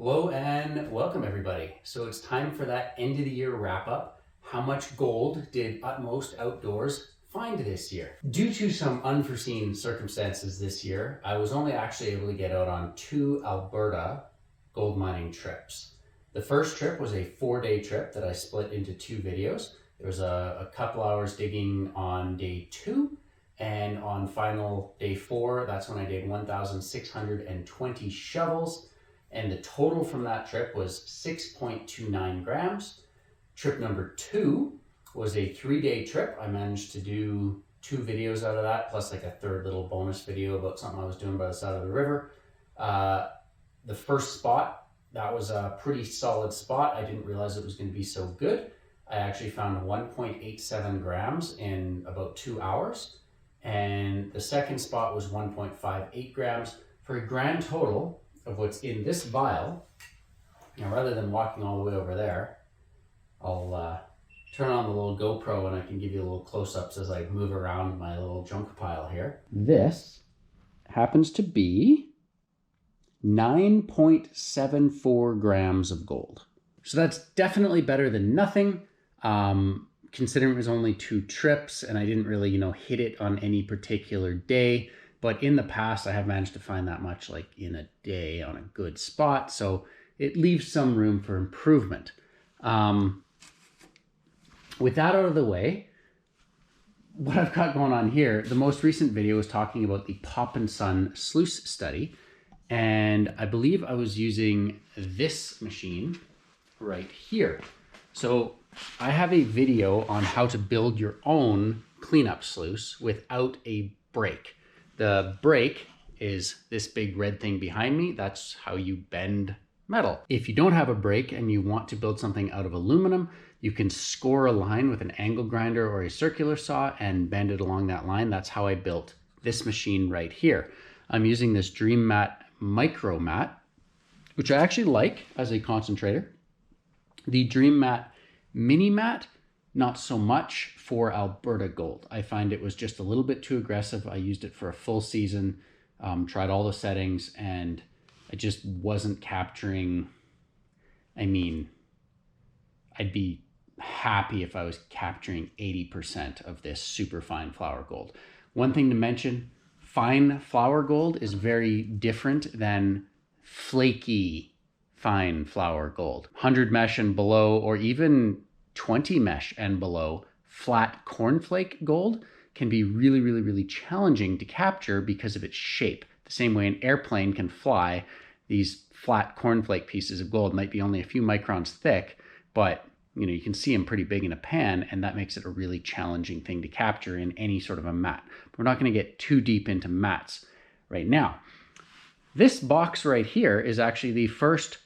Hello and welcome everybody. So it's time for that end of the year wrap up. How much gold did Utmost Outdoors find this year? Due to some unforeseen circumstances this year, I was only actually able to get out on 2 Alberta gold mining trips. The first trip was a 4-day trip that I split into 2 videos. There was a couple hours digging on day 2, and on final day 4, that's when I did 1,620 shovels. And the total from that trip was 6.29 grams. Trip number 2 was a 3-day trip. I managed to do 2 videos out of that, plus like a third little bonus video about something I was doing by the side of the river. The first spot, that was a pretty solid spot. I didn't realize it was going to be so good. I actually found 1.87 grams in about 2 hours. And the second spot was 1.58 grams for a grand total of what's in this vial. Now, rather than walking all the way over there, I'll turn on the little GoPro and I can give you a little close-ups as I move around my little junk pile here. This happens to be 9.74 grams of gold. So that's definitely better than nothing. Considering it was only 2 trips and I didn't really, hit it on any particular day. But in the past, I have managed to find that much like in a day on a good spot. So it leaves some room for improvement. With that out of the way, what I've got going on here, the most recent video was talking about the Pop and Sun Sluice study. And I believe I was using this machine right here. So I have a video on how to build your own cleanup sluice without a brake. The brake is this big red thing behind me. That's how you bend metal. If you don't have a brake and you want to build something out of aluminum, you can score a line with an angle grinder or a circular saw and bend it along that line. That's how I built this machine right here. I'm using this Dream Mat Micro Mat, which I actually like as a concentrator. The Dream Mat Mini Mat, not so much for Alberta gold. I find it was just a little bit too aggressive. I used it for a full season, tried all the settings, and I just wasn't capturing. I'd be happy if I was capturing 80% of this super fine flour gold. One thing to mention, fine flour gold is very different than flaky fine flour gold. 100 mesh and below, or even 20 mesh and below, flat cornflake gold can be really challenging to capture because of its shape. The same way an airplane can fly, these flat cornflake pieces of gold might be only a few microns thick, but you can see them pretty big in a pan, and that makes it a really challenging thing to capture in any sort of a mat. But we're not going to get too deep into mats right now. This box right here is actually the first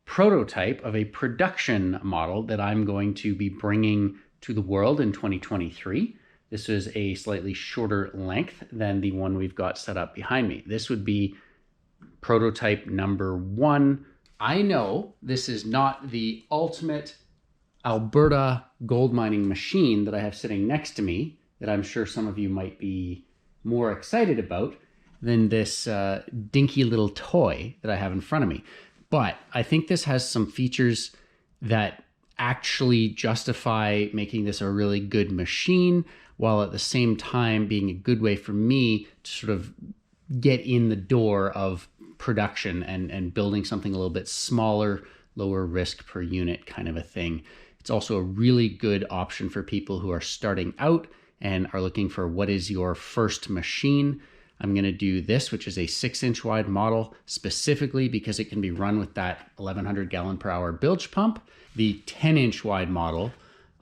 prototype of a production model that I'm going to be bringing to the world in 2023. This is a slightly shorter length than the one we've got set up behind me. This would be prototype number 1. I know this is not the ultimate Alberta gold mining machine that I have sitting next to me, that I'm sure some of you might be more excited about than this dinky little toy that I have in front of me. But I think this has some features that actually justify making this a really good machine, while at the same time being a good way for me to sort of get in the door of production and building something a little bit smaller, lower risk per unit kind of a thing. It's also a really good option for people who are starting out and are looking for what is your first machine. I'm going to do this, which is a 6-inch wide model, specifically because it can be run with that 1100 gallon per hour bilge pump. The 10-inch wide model,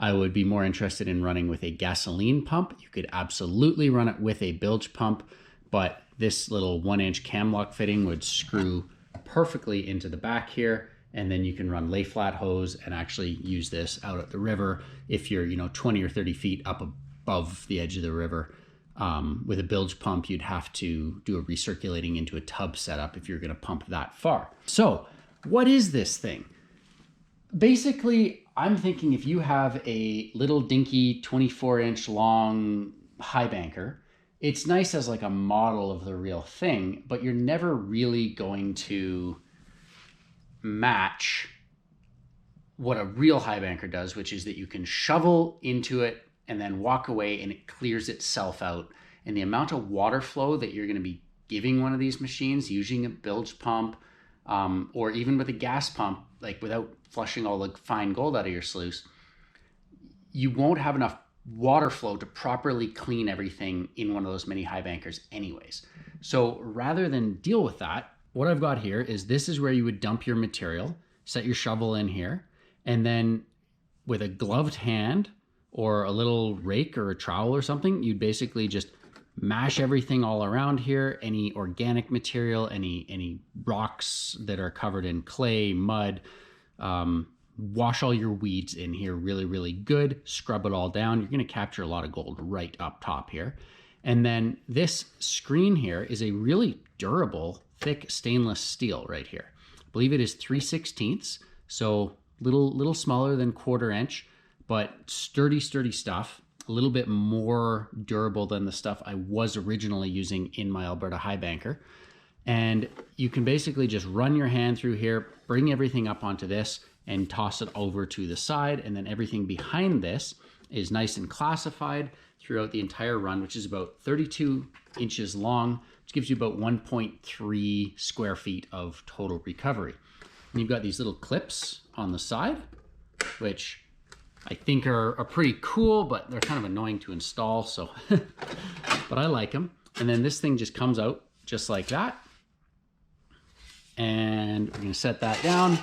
I would be more interested in running with a gasoline pump. You could absolutely run it with a bilge pump, but this little 1-inch cam lock fitting would screw perfectly into the back here. And then you can run lay flat hose and actually use this out at the river if you're, 20 or 30 feet up above the edge of the river. With a bilge pump, you'd have to do a recirculating into a tub setup if you're going to pump that far. So what is this thing? Basically, I'm thinking if you have a little dinky 24-inch long high banker, it's nice as like a model of the real thing, but you're never really going to match what a real high banker does, which is that you can shovel into it and then walk away and it clears itself out. And the amount of water flow that you're going to be giving one of these machines using a bilge pump, or even with a gas pump, like without flushing all the fine gold out of your sluice, you won't have enough water flow to properly clean everything in one of those mini high bankers anyways. So rather than deal with that, what I've got here is this is where you would dump your material, set your shovel in here, and then with a gloved hand or a little rake or a trowel or something, you'd basically just mash everything all around here, any organic material, any rocks that are covered in clay, mud, wash all your weeds in here really, really good, scrub it all down. You're gonna capture a lot of gold right up top here. And then this screen here is a really durable, thick stainless steel right here. I believe it is 3/16, so little smaller than 1/4 inch, but sturdy stuff. A little bit more durable than the stuff I was originally using in my Alberta high banker. And you can basically just run your hand through here, bring everything up onto this and toss it over to the side. And then everything behind this is nice and classified throughout the entire run, which is about 32 inches long, which gives you about 1.3 square feet of total recovery. And you've got these little clips on the side, which I think are pretty cool, but they're kind of annoying to install, so, but I like them. And then this thing just comes out just like that. And we're gonna set that down.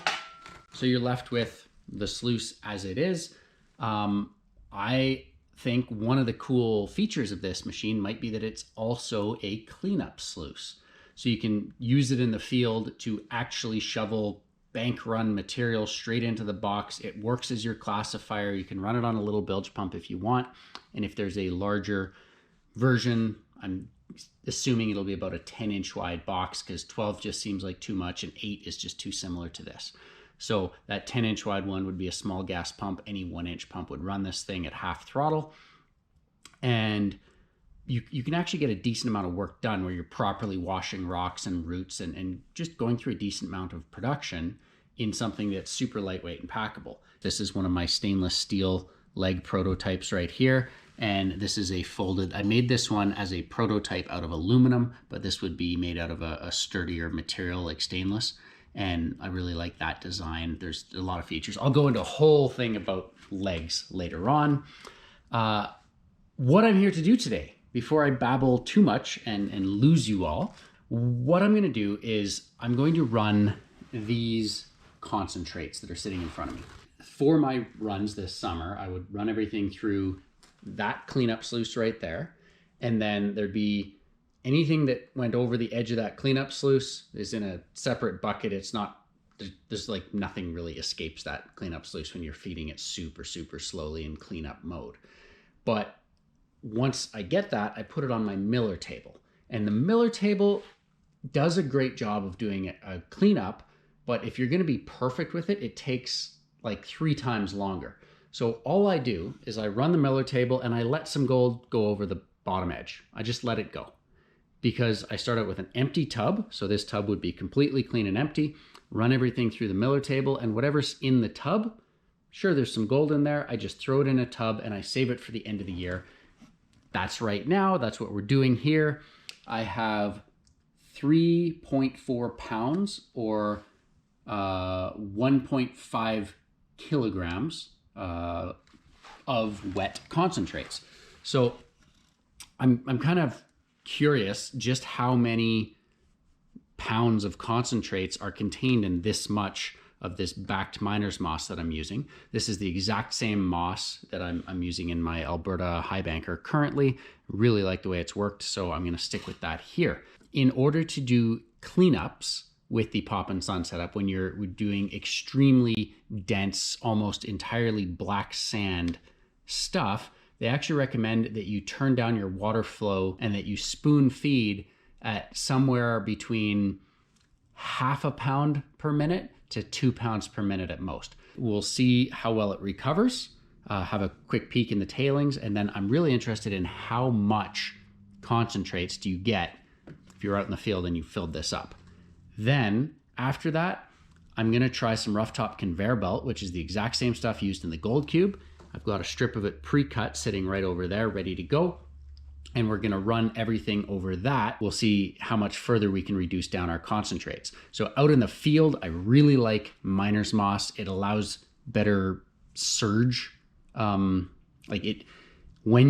So you're left with the sluice as it is. I think one of the cool features of this machine might be that it's also a cleanup sluice. So you can use it in the field to actually shovel bank run material straight into the box. It works as your classifier. You can run it on a little bilge pump if you want. And if there's a larger version, I'm assuming it'll be about a 10-inch wide box, because 12 just seems like too much and 8 is just too similar to this. So that 10-inch wide one would be a small gas pump. Any 1-inch pump would run this thing at half throttle. And you can actually get a decent amount of work done where you're properly washing rocks and roots and just going through a decent amount of production in something that's super lightweight and packable. This is one of my stainless steel leg prototypes right here. And this is a folded, I made this one as a prototype out of aluminum, but this would be made out of a sturdier material like stainless. And I really like that design. There's a lot of features. I'll go into a whole thing about legs later on. What I'm here to do today, before I babble too much and lose you all, what I'm going to do is I'm going to run these concentrates that are sitting in front of me. For my runs this summer, I would run everything through that cleanup sluice right there. And then there'd be anything that went over the edge of that cleanup sluice is in a separate bucket. It's not, there's like nothing really escapes that cleanup sluice when you're feeding it super slowly in cleanup mode. But once I get that, I put it on my miller table. And the miller table does a great job of doing a cleanup, but if you're going to be perfect with it, it takes like 3 times longer. So all I do is I run the miller table and I let some gold go over the bottom edge. I just let it go, because I start out with an empty tub. So this tub would be completely clean and empty, run everything through the miller table, and whatever's in the tub, sure, there's some gold in there. I just throw it in a tub and I save it for the end of the year. That's right now. That's what we're doing here. I have 3.4 pounds or 1.5 kilograms of wet concentrates. So I'm kind of curious just how many pounds of concentrates are contained in this much of this backed miner's moss that I'm using. This is the exact same moss that I'm using in my Alberta high banker currently. Really like the way it's worked, so I'm gonna stick with that here. In order to do cleanups with the Pop and Sun setup, when you're doing extremely dense, almost entirely black sand stuff, they actually recommend that you turn down your water flow and that you spoon feed at somewhere between 1/2 pound per minute to 2 pounds per minute at most. We'll see how well it recovers, have a quick peek in the tailings, and then I'm really interested in how much concentrates do you get if you're out in the field and you filled this up. Then after that, I'm gonna try some rough top conveyor belt, which is the exact same stuff used in the gold cube. I've got a strip of it pre-cut sitting right over there, ready to go. And we're gonna run everything over that. We'll see how much further we can reduce down our concentrates. So out in the field, I really like miner's moss. It allows better surge. When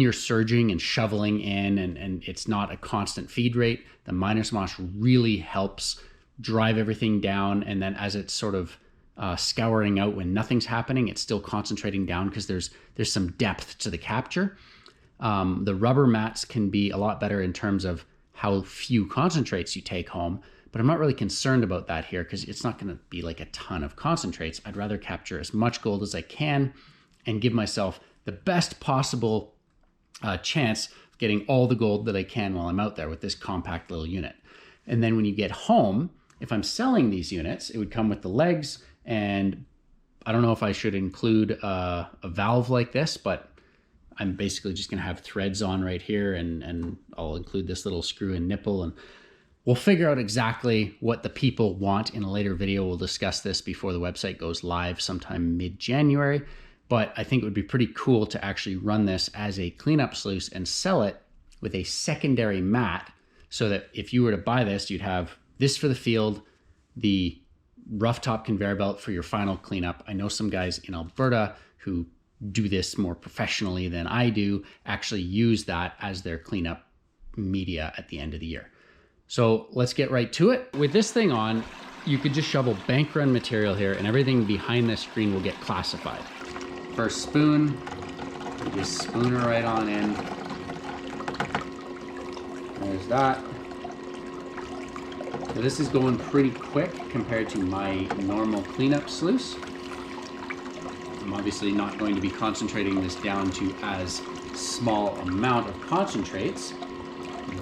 you're surging and shoveling in and it's not a constant feed rate, the miner's moss really helps drive everything down. And then as it's sort of scouring out when nothing's happening, it's still concentrating down because there's some depth to the capture. The rubber mats can be a lot better in terms of how few concentrates you take home, but I'm not really concerned about that here because it's not going to be like a ton of concentrates. I'd rather capture as much gold as I can and give myself the best possible chance of getting all the gold that I can while I'm out there with this compact little unit. And then when you get home, if I'm selling these units, it would come with the legs, and I don't know if I should include a valve like this, but I'm basically just gonna have threads on right here, and I'll include this little screw and nipple, and we'll figure out exactly what the people want in a later video. We'll discuss this before the website goes live sometime mid-January, but I think it would be pretty cool to actually run this as a cleanup sluice and sell it with a secondary mat, so that if you were to buy this, you'd have this for the field, the rough top conveyor belt for your final cleanup. I know some guys in Alberta who do this more professionally than I do, actually use that as their cleanup media at the end of the year. So let's get right to it. With this thing on, you could just shovel bank run material here and everything behind this screen will get classified. First spoon, you just spoon her right on in. There's that. So this is going pretty quick compared to my normal cleanup sluice. I'm obviously not going to be concentrating this down to as small amount of concentrates,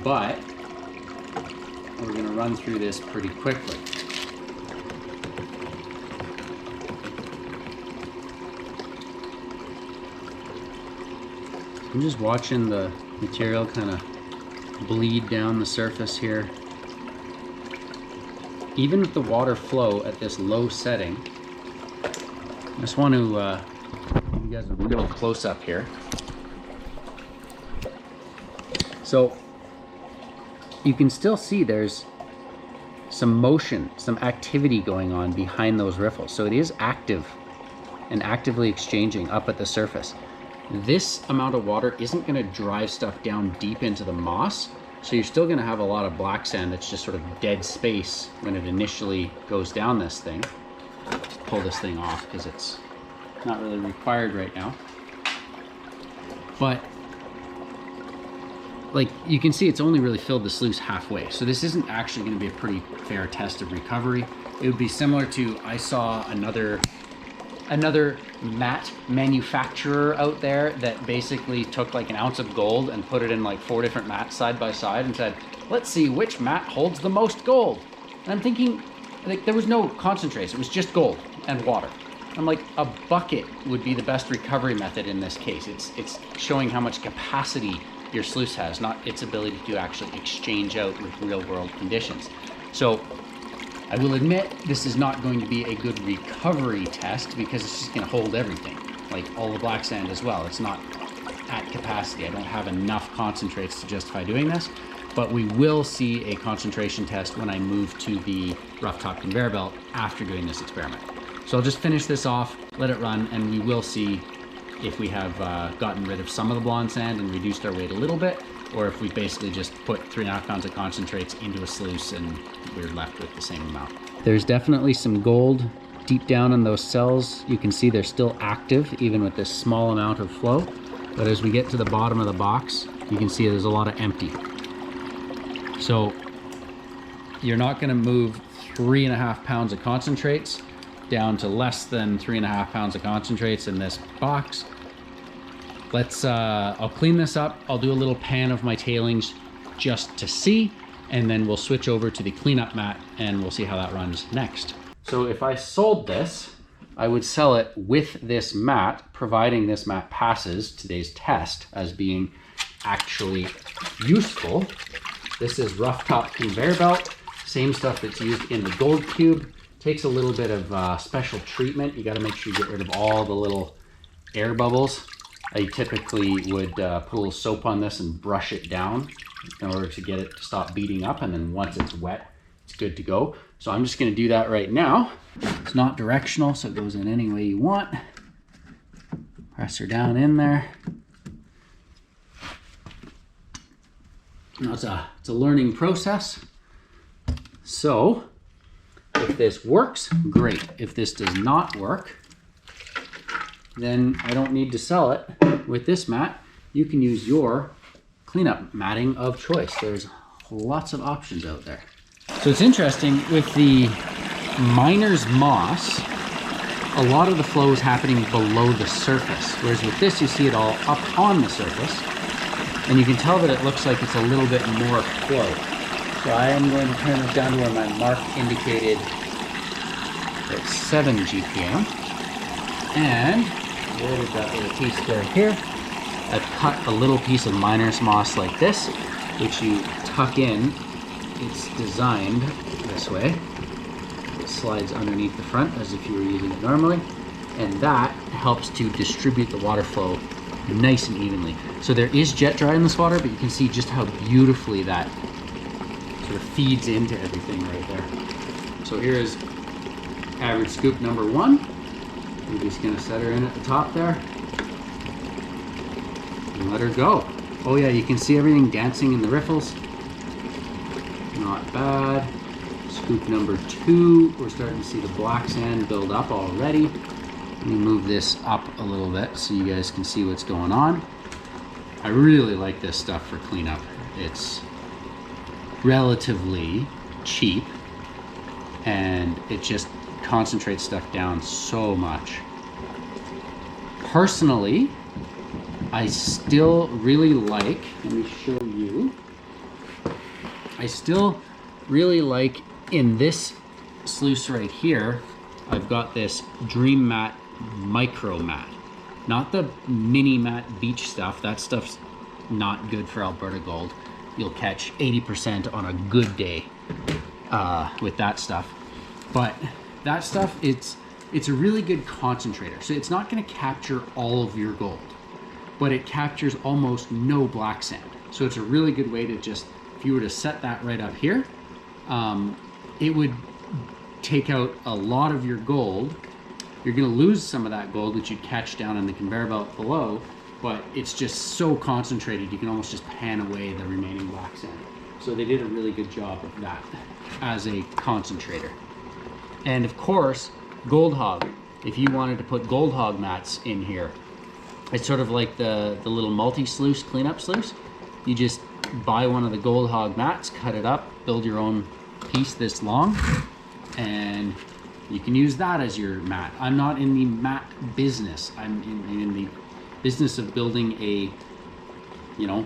but we're going to run through this pretty quickly. I'm just watching the material kind of bleed down the surface here. Even with the water flow at this low setting, I just want to give you guys a real close up here. So you can still see there's some motion, some activity going on behind those riffles. So it is active and actively exchanging up at the surface. This amount of water isn't going to drive stuff down deep into the moss. So you're still going to have a lot of black sand that's just sort of dead space when it initially goes down this thing. Let's pull this thing off because it's not really required right now. But like you can see, it's only really filled the sluice halfway. So this isn't actually going to be a pretty fair test of recovery. It would be similar to, I saw another mat manufacturer out there that basically took like an ounce of gold and put it in like 4 different mats side by side and said, let's see which mat holds the most gold. And I'm thinking, like, there was no concentrates, it was just gold and water. I'm like, a bucket would be the best recovery method in this case. It's showing how much capacity your sluice has, not its ability to actually exchange out with real world conditions. So I will admit this is not going to be a good recovery test because it's just going to hold everything, like all the black sand as well. It's not at capacity. I don't have enough concentrates to justify doing this, but we will see a concentration test when I move to the rough top conveyor belt after doing this experiment. So I'll just finish this off, let it run, and we will see if we have gotten rid of some of the blonde sand and reduced our weight a little bit, or if we basically just put 3.5 pounds of concentrates into a sluice and we're left with the same amount. There's definitely some gold deep down in those cells. You can see they're still active even with this small amount of flow. But as we get to the bottom of the box, you can see there's a lot of empty. So you're not going to move 3.5 pounds of concentrates down to less than 3.5 pounds of concentrates in this box. Let's, I'll clean this up. I'll do a little pan of my tailings just to see, and then we'll switch over to the cleanup mat and we'll see how that runs next. So if I sold this, I would sell it with this mat, providing this mat passes today's test as being actually useful. This is rough top conveyor belt, same stuff that's used in the gold cube. Takes a little bit of special treatment. You got to make sure you get rid of all the little air bubbles. I typically would put a little soap on this and brush it down in order to get it to stop beating up, and then once it's wet, it's good to go. So I'm just going to do that right now. It's not directional, so it goes in any way you want. Press her down in there. Now it's a learning process. So if this works, great. If this does not work, then I don't need to sell it. With this mat, you can use your cleanup matting of choice. There's lots of options out there. So it's interesting with the miner's moss, a lot of the flow is happening below the surface, whereas with this you see it all up on the surface, and you can tell that it looks like it's a little bit more flow. So I am going to turn this down to where my mark indicated at 7 GPM, and where did that little piece go here? I've cut a little piece of miner's moss like this, which you tuck in. It's designed this way. It slides underneath the front as if you were using it normally, and that helps to distribute the water flow nice and evenly. So there is jet dry in this water, but you can see just how beautifully that sort of feeds into everything right there. So here is average scoop number 1. We're just gonna set her in at the top there and let her go. Oh yeah, you can see everything dancing in the riffles. Not bad. Scoop number 2, we're starting to see the black sand build up already. Let me move this up a little bit so you guys can see what's going on. I really like this stuff for cleanup. It's relatively cheap and it just concentrates stuff down so much. Personally, I still really like, let me show you, I still really like in this sluice right here, I've got this Dream Mat Micro Mat. Not the mini mat beach stuff. That stuff's not good for Alberta gold. You'll catch 80% on a good day with that stuff. But that stuff, it's a really good concentrator. So it's not gonna capture all of your gold, but it captures almost no black sand. So it's a really good way to just, if you were to set that right up here, it would take out a lot of your gold. You're gonna lose some of that gold, which you'd catch down in the conveyor belt below, but it's just so concentrated, you can almost just pan away the remaining black sand. So they did a really good job of that as a concentrator. And of course, Gold Hog. If you wanted to put Gold Hog mats in here, it's sort of like the little multi-sluice cleanup sluice. You just buy one of the Gold Hog mats, cut it up, build your own piece this long, and you can use that as your mat. I'm not in the mat business. I'm in the business of building a, you know,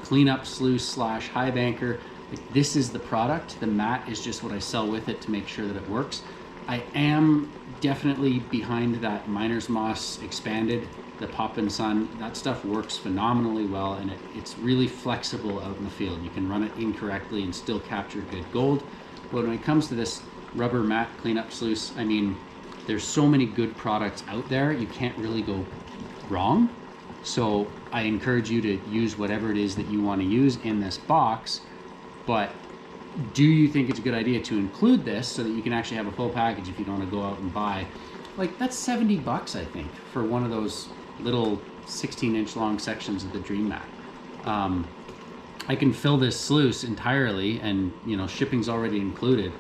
cleanup sluice slash high banker. Like, this is the product. The mat is just what I sell with it to make sure that it works. I am definitely behind that miner's moss expanded, the pop and sun. That stuff works phenomenally well, and it's really flexible out in the field. You can run it incorrectly and still capture good gold. But when it comes to this rubber mat cleanup sluice, I mean, there's so many good products out there, you can't really go wrong. So I encourage you to use whatever it is that you want to use in this box. But do you think it's a good idea to include this so that you can actually have a full package if you don't want to go out and buy? Like, that's 70 bucks, I think, for one of those little 16-inch long sections of the Dream Mat. I can fill this sluice entirely, and you know, shipping's already included.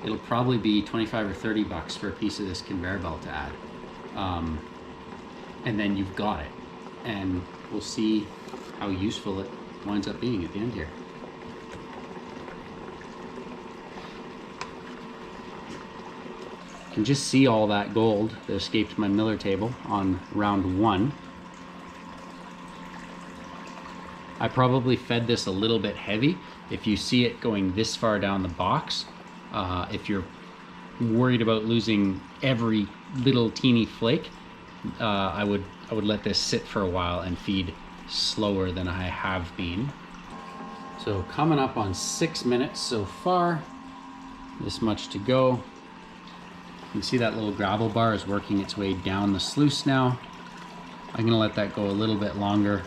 It'll probably be 25 or 30 bucks for a piece of this conveyor belt to add. And then you've got it. And we'll see how useful it winds up being at the end here. You can just see all that gold that escaped my miller table on round 1. I probably fed this a little bit heavy. If you see it going this far down the box, if you're worried about losing every little teeny flake, I would let this sit for a while and feed slower than I have been. So coming up on 6 minutes so far, this much to go. You see that little gravel bar is working its way down the sluice now. I'm gonna let that go a little bit longer,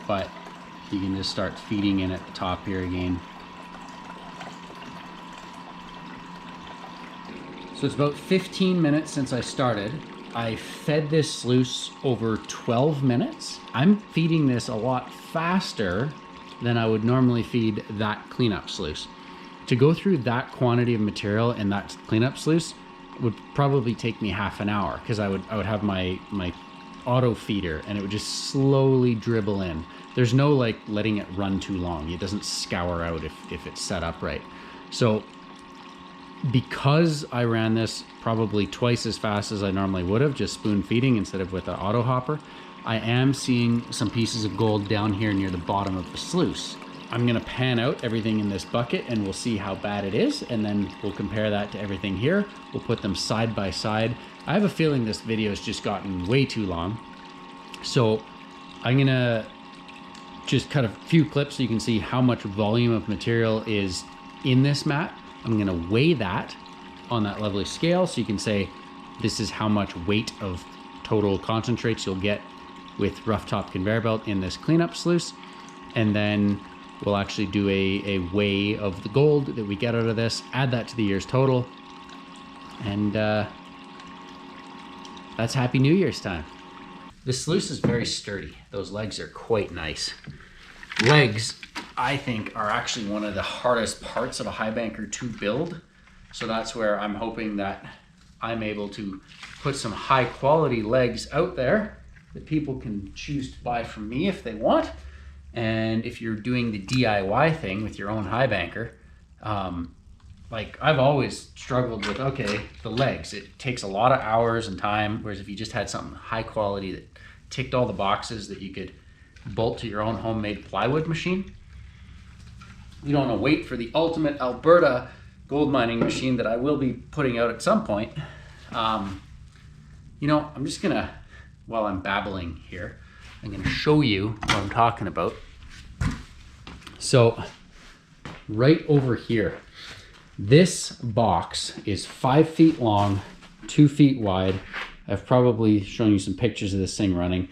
but you can just start feeding in at the top here again. So it's about 15 minutes since I started. I fed this sluice over 12 minutes. I'm feeding this a lot faster than I would normally feed that cleanup sluice. To go through that quantity of material in that cleanup sluice would probably take me half an hour, because I would have my auto feeder and it would just slowly dribble in. There's no like letting it run too long. It doesn't scour out if it's set up right. So because I ran this probably twice as fast as I normally would have, just spoon feeding instead of with an auto hopper, I am seeing some pieces of gold down here near the bottom of the sluice. I'm gonna pan out everything in this bucket and we'll see how bad it is, and then we'll compare that to everything here. We'll put them side by side. I have a feeling this video has just gotten way too long, so I'm gonna just cut a few clips so you can see how much volume of material is in this mat. I'm gonna weigh that on that lovely scale so you can say this is how much weight of total concentrates you'll get with rough top conveyor belt in this cleanup sluice. And then we'll actually do a weigh of the gold that we get out of this, add that to the year's total, and that's Happy New Year's time. This sluice is very sturdy. Those legs are quite nice. Legs, I think, are actually one of the hardest parts of a high banker to build. So that's where I'm hoping that I'm able to put some high quality legs out there that people can choose to buy from me if they want. And if you're doing the DIY thing with your own high banker, like I've always struggled with, okay, the legs, it takes a lot of hours and time. Whereas if you just had something high quality that ticked all the boxes that you could bolt to your own homemade plywood machine, you don't want to wait for the ultimate Alberta gold mining machine that I will be putting out at some point. You know, I'm just gonna, while I'm babbling here, I'm gonna show you what I'm talking about. So right over here, this box is 5 feet long, 2 feet wide. I've probably shown you some pictures of this thing running.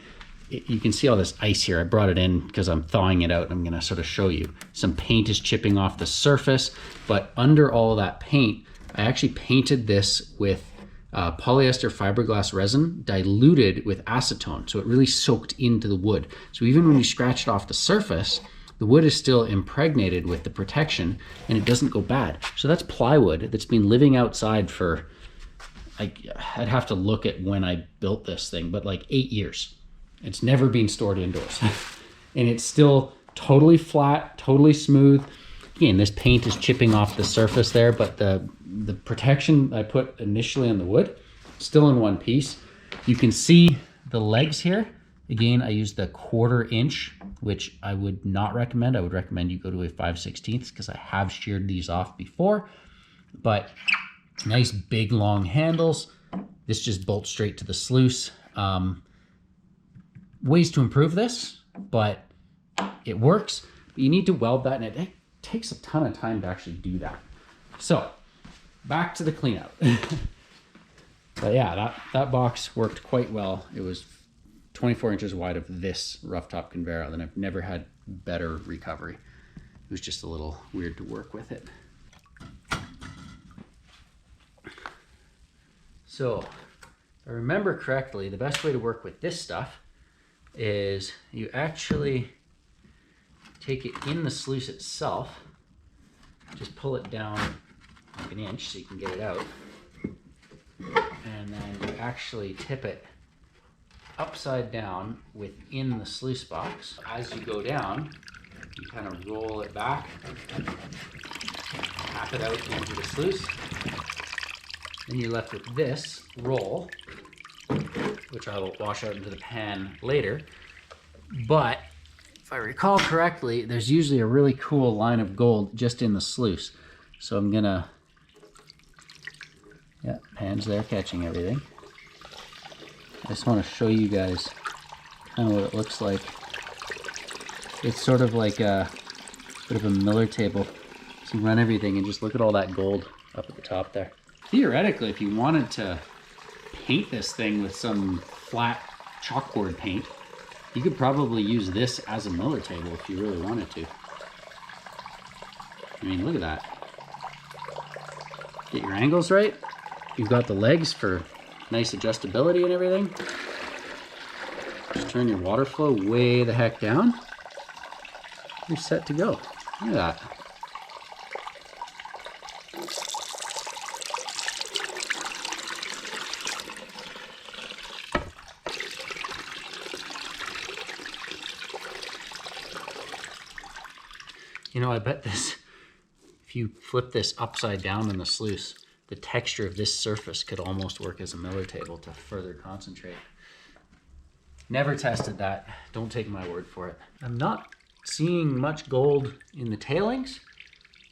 You can see all this ice here. I brought it in because I'm thawing it out. I'm gonna sort of show you. Some paint is chipping off the surface, but under all that paint, I actually painted this with polyester fiberglass resin diluted with acetone. So it really soaked into the wood. So even when you scratch it off the surface, the wood is still impregnated with the protection and it doesn't go bad. So that's plywood that's been living outside for, I'd have to look at when I built this thing, but like 8 years. It's never been stored indoors. And it's still totally flat, totally smooth. Again, this paint is chipping off the surface there, but the protection I put initially on the wood, still in one piece. You can see the legs here. Again, I used the 1/4 inch, which I would not recommend. I would recommend you go to a 5/16 because I have sheared these off before. But nice big long handles. This just bolts straight to the sluice. Ways to improve this, but it works. But you need to weld that, and it takes a ton of time to actually do that. So back to the cleanup. But yeah, that box worked quite well. It was 24 inches wide of this rough top conveyor, and I've never had better recovery. It was just a little weird to work with it. So if I remember correctly, the best way to work with this stuff is you actually take it in the sluice itself, just pull it down like 1 inch so you can get it out, and then you actually tip it upside down within the sluice box. As you go down, you kind of roll it back, tap it out into the sluice, then you're left with this roll, which I will wash out into the pan later. But if I recall correctly, there's usually a really cool line of gold just in the sluice. So I'm gonna, yeah, pan's there catching everything. I just want to show you guys kind of what it looks like. It's sort of like a bit of a Miller table. So you run everything and just look at all that gold up at the top there. theoretically, if you wanted to paint this thing with some flat chalkboard paint, you could probably use this as a miller table if you really wanted to. I mean, look at that. Get your angles right. You've got the legs for nice adjustability and everything. Just turn your water flow way the heck down. You're set to go. Look at that. You know, I bet this, if you flip this upside down in the sluice, the texture of this surface could almost work as a miller table to further concentrate. Never tested that. Don't take my word for it. I'm not seeing much gold in the tailings.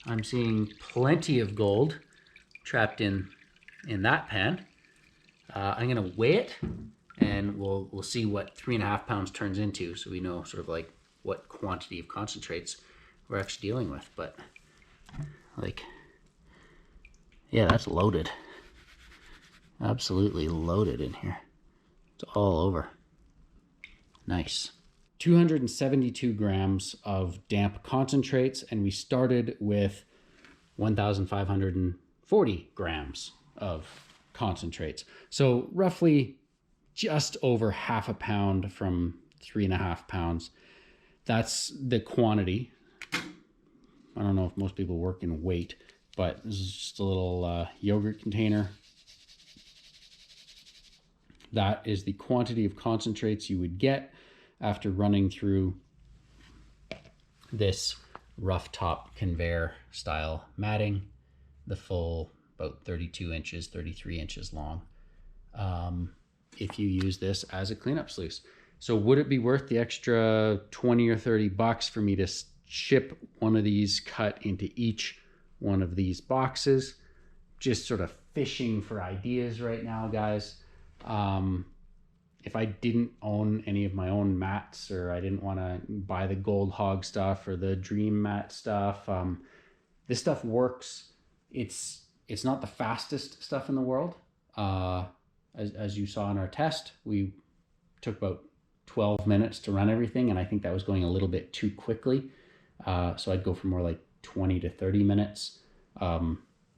I'm seeing plenty of gold trapped in that pan. I'm gonna weigh it, and we'll see what 3.5 pounds turns into, so we know sort of like what quantity of concentrates we're actually dealing with. But like, yeah, that's loaded. Absolutely loaded in here. It's all over. Nice. 272 grams of damp concentrates, and we started with 1,540 grams of concentrates. So roughly just over half a pound from 3.5 pounds. That's the quantity. I don't know if most people work in weight, but this is just a little yogurt container. That is the quantity of concentrates you would get after running through this rough top conveyor style matting, the full about 32 inches, 33 inches long, if you use this as a cleanup sluice. So would it be worth the extra 20 or 30 bucks for me to ship one of these cut into each one of these boxes? Just sort of fishing for ideas right now, guys. If I didn't own any of my own mats, or I didn't want to buy the Gold Hog stuff or the Dream mat stuff, this stuff works. It's not the fastest stuff in the world. As you saw in our test, we took about 12 minutes to run everything, and I think that was going a little bit too quickly. So I'd go for more like 20 to 30 minutes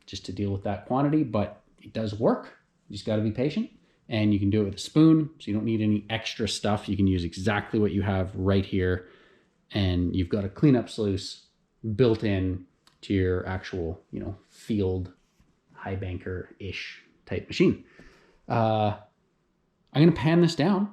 just to deal with that quantity, but it does work. You just got to be patient. And you can do it with a spoon, so you don't need any extra stuff. You can use exactly what you have right here, and you've got a cleanup sluice built in to your actual, field high banker-ish type machine. I'm gonna pan this down.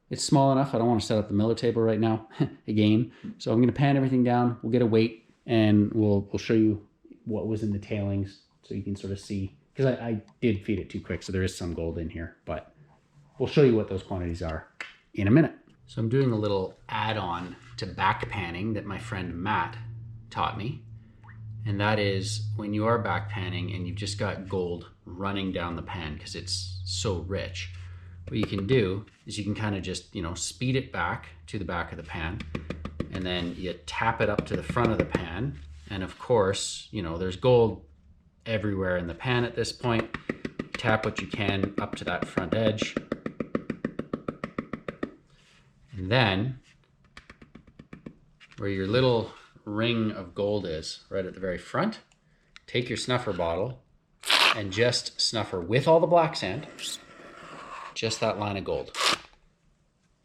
It's small enough. I don't want to set up the miller table right now again. So I'm gonna pan everything down. We'll get a weight, and we'll show you what was in the tailings, so you can sort of see. Because I did feed it too quick, so there is some gold in here, but we'll show you what those quantities are in a minute. So I'm doing a little add-on to back panning that my friend Matt taught me. And that is when you are back panning and you've just got gold running down the pan because it's so rich, what you can do is you can kind of just, speed it back to the back of the pan, and then you tap it up to the front of the pan. And of course, there's gold everywhere in the pan at this point. Tap what you can up to that front edge. And then where your little ring of gold is, right at the very front, take your snuffer bottle and just snuffer with all the black sand, just that line of gold.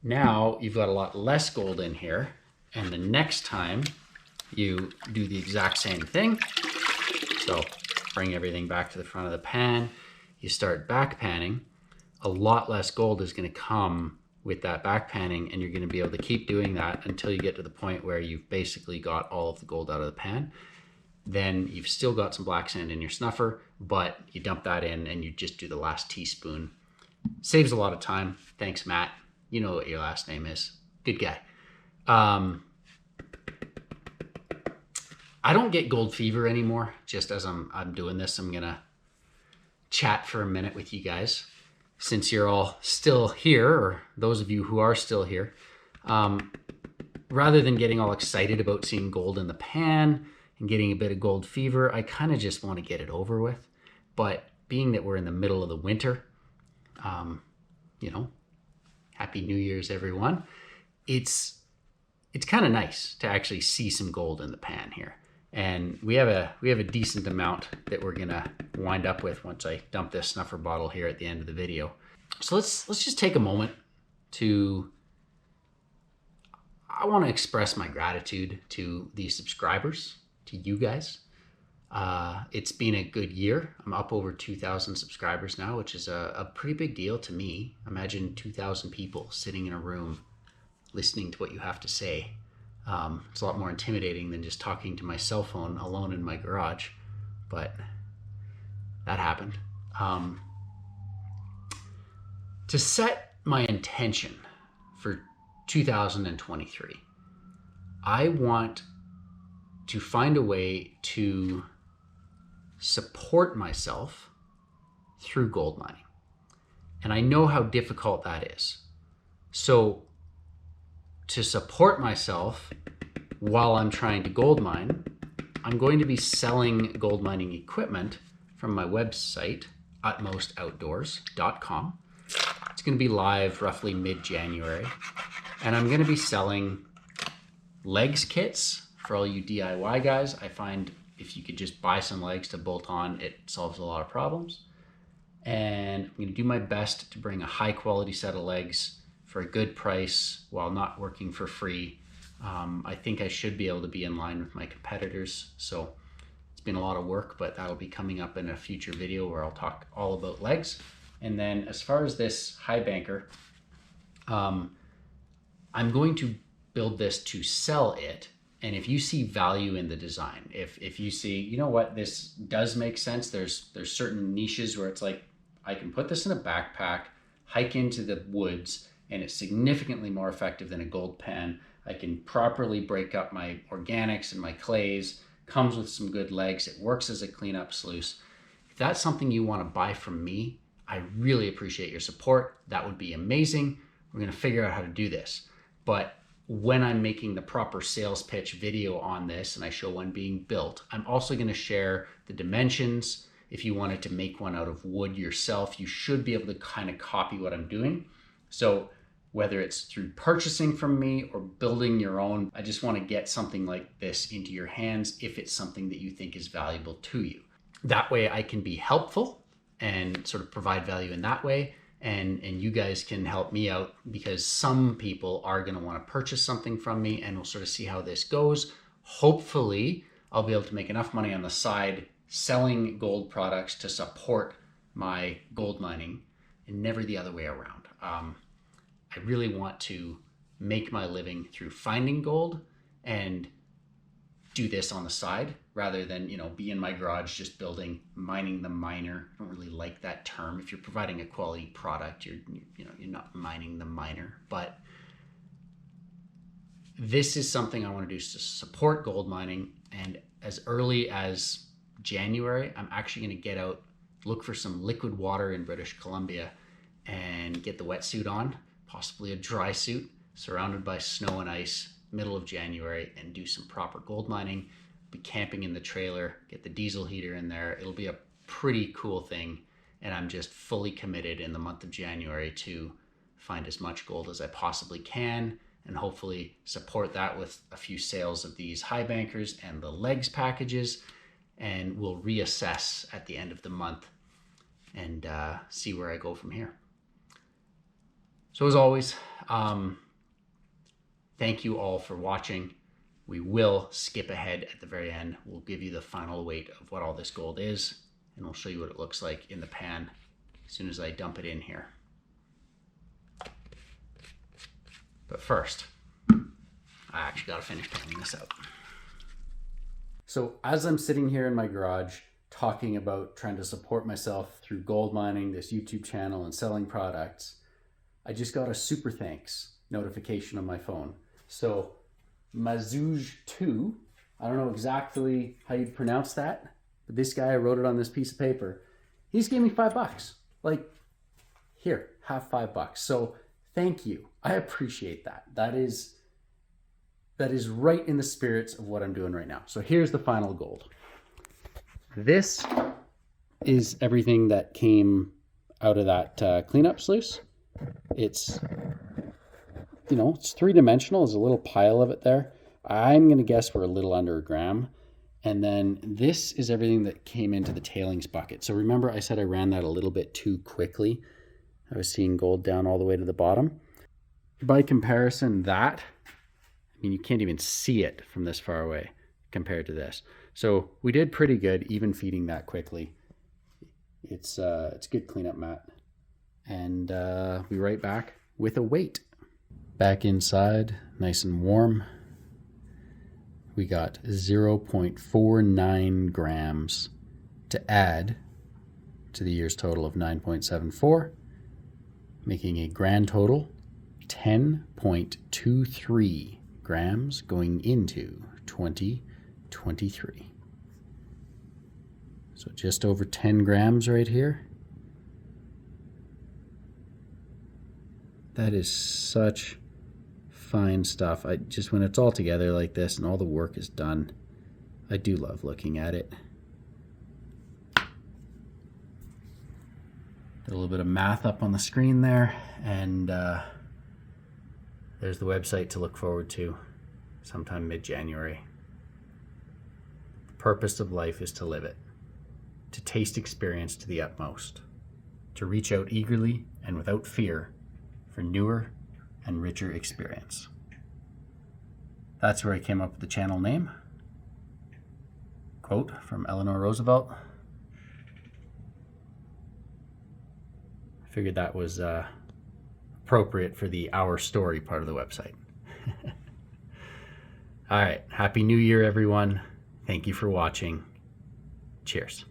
Now you've got a lot less gold in here, and the next time you do the exact same thing. So bring everything back to the front of the pan, you start back panning, a lot less gold is going to come with that back panning, and you're going to be able to keep doing that until you get to the point where you've basically got all of the gold out of the pan. Then you've still got some black sand in your snuffer, but you dump that in and you just do the last teaspoon. Saves a lot of time. Thanks, Matt. You know what your last name is. Good guy. I don't get gold fever anymore. Just as I'm doing this, I'm gonna chat for a minute with you guys, since you're all still here, or those of you who are still here. Rather than getting all excited about seeing gold in the pan and getting a bit of gold fever, I kind of just want to get it over with. But being that we're in the middle of the winter, you know, Happy New Year's, everyone. It's kind of nice to actually see some gold in the pan here. And we have a decent amount that we're gonna wind up with once I dump this snuffer bottle here at the end of the video. So let's just take a moment to, I want to express my gratitude to the subscribers, to you guys. It's been a good year. I'm up over 2,000 subscribers now, which is a pretty big deal to me. Imagine 2,000 people sitting in a room listening to what you have to say. It's a lot more intimidating than just talking to my cell phone alone in my garage, but that happened. To set my intention for 2023, I want to find a way to support myself through gold mining. And I know how difficult that is. So to support myself while I'm trying to gold mine, I'm going to be selling gold mining equipment from my website, utmostoutdoors.com. It's going to be live roughly mid-January. And I'm going to be selling legs kits for all you DIY guys. I find if you could just buy some legs to bolt on, it solves a lot of problems. And I'm going to do my best to bring a high quality set of legs for a good price while not working for free. I think I should be able to be in line with my competitors. So it's been a lot of work, but that'll be coming up in a future video where I'll talk all about legs. And then as far as this high banker, I'm going to build this to sell it. And if you see value in the design, if you see, you know what, this does make sense. There's certain niches where it's like, I can put this in a backpack, hike into the woods, and it's significantly more effective than a gold pan. I can properly break up my organics and my clays, comes with some good legs. It works as a cleanup sluice. If that's something you want to buy from me, I really appreciate your support. That would be amazing. We're going to figure out how to do this. But when I'm making the proper sales pitch video on this and I show one being built, I'm also going to share the dimensions. If you wanted to make one out of wood yourself, you should be able to kind of copy what I'm doing. So whether it's through purchasing from me or building your own, I just want to get something like this into your hands if it's something that you think is valuable to you. That way I can be helpful and sort of provide value in that way. And you guys can help me out because some people are going to want to purchase something from me, and we'll sort of see how this goes. Hopefully I'll be able to make enough money on the side selling gold products to support my gold mining and never the other way around. I really want to make my living through finding gold and do this on the side rather than, be in my garage just mining the miner. I don't really like that term. If you're providing a quality product, you're not mining the miner. But this is something I want to do to support gold mining. And as early as January, I'm actually going to get out, look for some liquid water in British Columbia and get the wetsuit on, possibly a dry suit, surrounded by snow and ice, middle of January, and do some proper gold mining. Be camping in the trailer, get the diesel heater in there. It'll be a pretty cool thing. And I'm just fully committed in the month of January to find as much gold as I possibly can and hopefully support that with a few sales of these high bankers and the legs packages. And we'll reassess at the end of the month and see where I go from here. So as always, thank you all for watching. We will skip ahead at the very end. We'll give you the final weight of what all this gold is, and we'll show you what it looks like in the pan as soon as I dump it in here. But first, I actually got to finish panning this out. So as I'm sitting here in my garage talking about trying to support myself through gold mining, this YouTube channel, and selling products, I just got a super thanks notification on my phone. So Mazouj2, I don't know exactly how you'd pronounce that, but this guy wrote it on this piece of paper. He just gave me $5. Like, here, have $5. So thank you. I appreciate that. That is right in the spirits of what I'm doing right now. So here's the final gold. This is everything that came out of that cleanup sluice. It's, you know, it's three-dimensional. There's a little pile of it there. I'm going to guess we're a little under a gram. And then this is everything that came into the tailings bucket. So remember I said I ran that a little bit too quickly. I was seeing gold down all the way to the bottom. By comparison, that, I mean, you can't even see it from this far away compared to this. So we did pretty good even feeding that quickly. It's good cleanup, Matt. And we'll be right back with a weight. Back inside, nice and warm. We got 0.49 grams to add to the year's total of 9.74, making a grand total 10.23 grams going into 2023. So just over 10 grams right here. That is such fine stuff. I just, when it's all together like this and all the work is done, I do love looking at it. Did a little bit of math up on the screen there, and there's the website to look forward to sometime mid-January. The purpose of life is to live it, to taste experience to the utmost, to reach out eagerly and without fear for newer and richer experience. That's where I came up with the channel name. Quote from Eleanor Roosevelt. I figured that was appropriate for the Our Story part of the website. All right, Happy New Year, everyone. Thank you for watching. Cheers.